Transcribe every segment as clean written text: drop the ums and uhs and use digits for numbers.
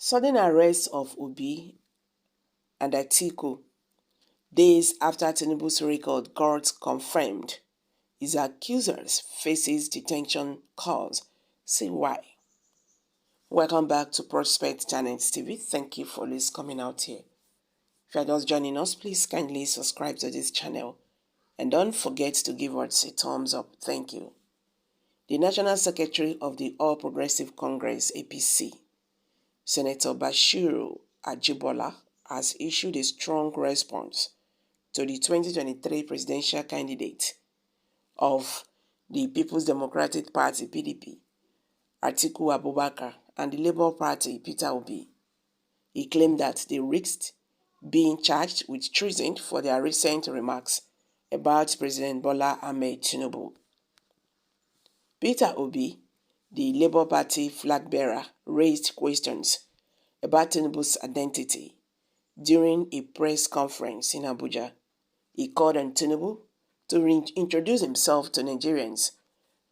Sudden arrest of Obi and Atiku days after Tinubu's record got confirmed. His accusers faces detention calls. See why. Welcome back to Prospect Channels TV. Thank you for always coming out here. If you are just joining us, please kindly subscribe to this channel and don't forget to give us a thumbs up. Thank you. The National Secretary of the All Progressive Congress, APC, Senator Bashiru Ajibola, has issued a strong response to the 2023 presidential candidate of the People's Democratic Party, PDP, Atiku Abubakar, and the Labour Party, Peter Obi. He claimed that they risked being charged with treason for their recent remarks about President Bola Ahmed Tinubu. Peter Obi, the Labour Party flag bearer, raised questions about Tinubu's identity during a press conference in Abuja. He called on Tinubu to reintroduce himself to Nigerians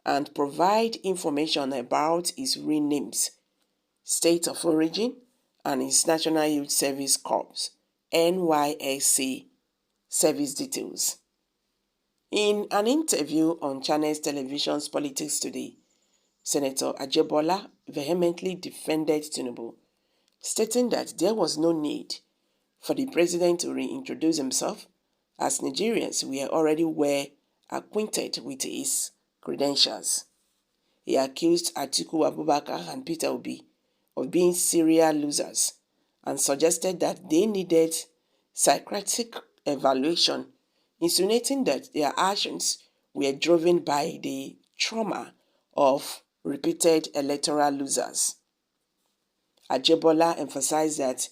and provide information about his real names, state of origin, and his National Youth Service Corps (NYSC) service details. In an interview on Channels Television's Politics Today, Senator Ajibola vehemently defended Tinubu, stating that there was no need for the president to reintroduce himself, as Nigerians were already well acquainted with his credentials. He accused Atiku Abubakar and Peter Obi of being serial losers and suggested that they needed psychiatric evaluation, insinuating that their actions were driven by the trauma of repeated electoral losers. Ajibola emphasized that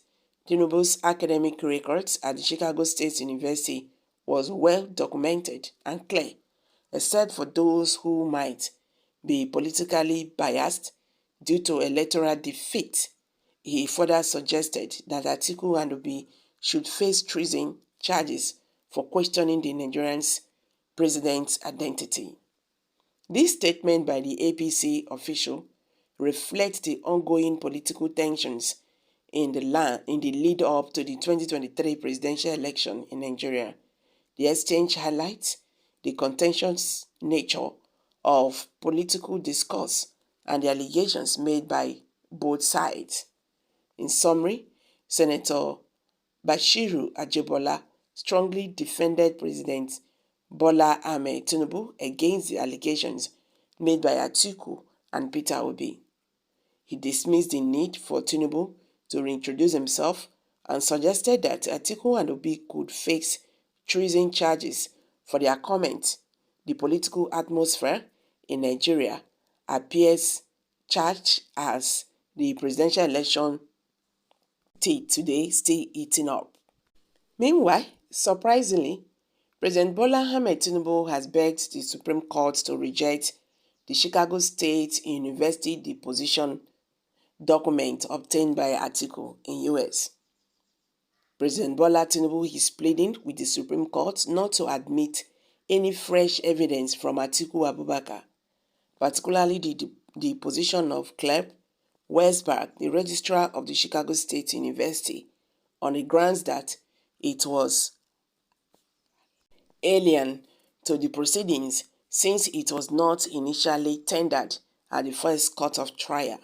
Tinubu's academic records at the Chicago State University was well documented and clear, except for those who might be politically biased due to electoral defeat. He further suggested that Atiku and Obi should face treason charges for questioning the Nigerian president's identity. This statement by the APC official reflects the ongoing political tensions in the lead up to the 2023 presidential election in Nigeria. The exchange highlights the contentious nature of political discourse and the allegations made by both sides. In summary, Senator Bashiru Ajibola strongly defended President Bola Ahmed Tinubu against the allegations made by Atiku and Peter Obi. He dismissed the need for Tinubu to reintroduce himself and suggested that Atiku and Obi could face treason charges for their comments. The political atmosphere in Nigeria appears charged as the presidential election today still heating up. Meanwhile, surprisingly, President Bola Ahmed Tinubu has begged the Supreme Court to reject the Chicago State University deposition document obtained by Atiku in US. President Bola Tinubu is pleading with the Supreme Court not to admit any fresh evidence from Atiku Abubakar, particularly the position of Cleb Westberg, the registrar of the Chicago State University, on the grounds that it was alien to the proceedings since it was not initially tendered at the first court of trial.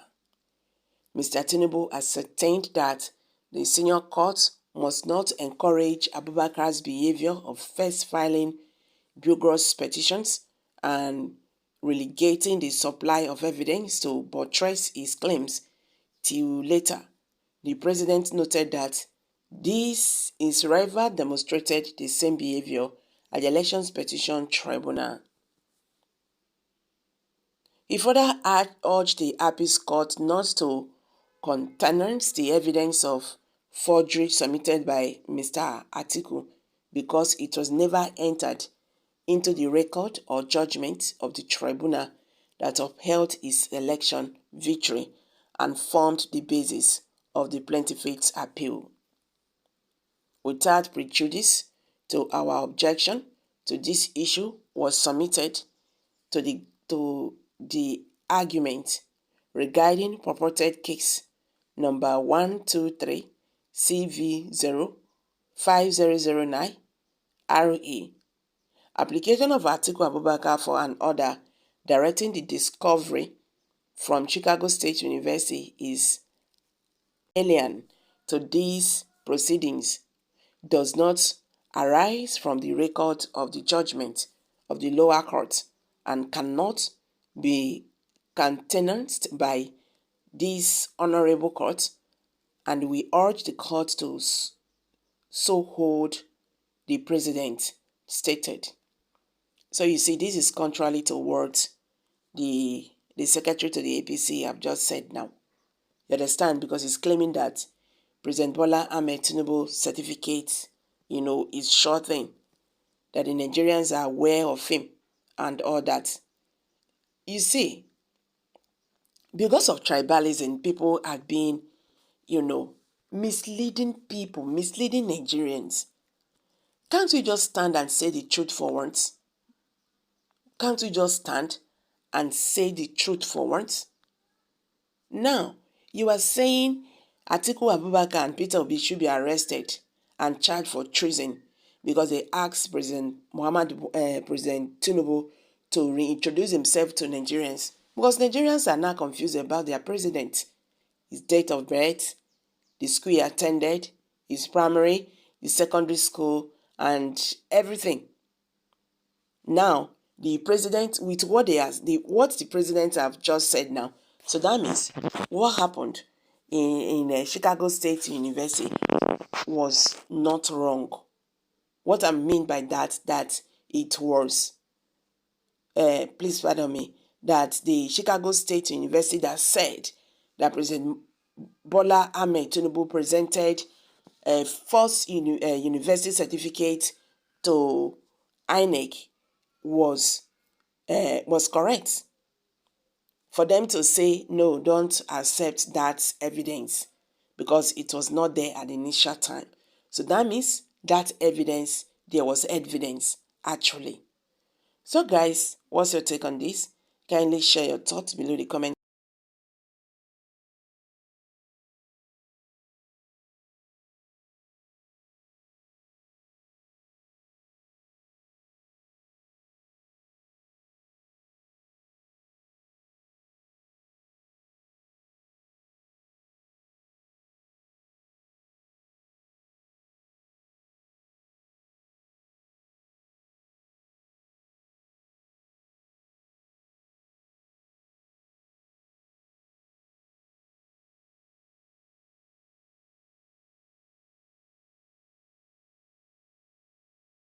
Mr. Tinubu ascertained that the senior court must not encourage Abubakar's behavior of first filing bogus petitions and relegating the supply of evidence to buttress his claims till later. The president noted that this is rather demonstrated the same behavior at the Elections Petition Tribunal. He further urged the Appeals Court not to countenance the evidence of forgery submitted by Mr. Atiku because it was never entered into the record or judgment of the tribunal that upheld his election victory and formed the basis of the plaintiff's appeal. Without prejudice to our objection to this issue was submitted to the argument regarding purported case number 123 CV05009 RE. Application of Atiku Abubakar for an order directing the discovery from Chicago State University is alien to these proceedings, does not arise from the record of the judgment of the lower court, and cannot be countenanced by this honorable court, and we urge the court to so hold, the president stated. So you see, this is contrary to what the secretary to the APC have just said now. You understand? Because he's claiming that President Bola Ahmed Tinubu certificate, is sure thing, that the Nigerians are aware of him and all that. You see, because of tribalism, people have been, misleading people, misleading Nigerians. Can't we just stand and say the truth for once? Can't we just stand and say the truth for once? Now, you are saying Atiku Abubakar and Peter Obi should be arrested and charged for treason because they asked President Tinubu to reintroduce himself to Nigerians. Because Nigerians are now confused about their president, his date of birth, the school he attended, his primary, his secondary school, and everything. Now, the president, with what the president have just said now, so that means what happened in Chicago State University was not wrong. What I mean by that it was, please pardon me, that the Chicago State University that said that President Bola Ahmed Tinubu presented a false university certificate to INEC was correct. For them to say, no, don't accept that evidence because it was not there at the initial time. So that means that evidence, there was evidence actually. So guys, what's your take on this? Kindly share your thoughts below the comment.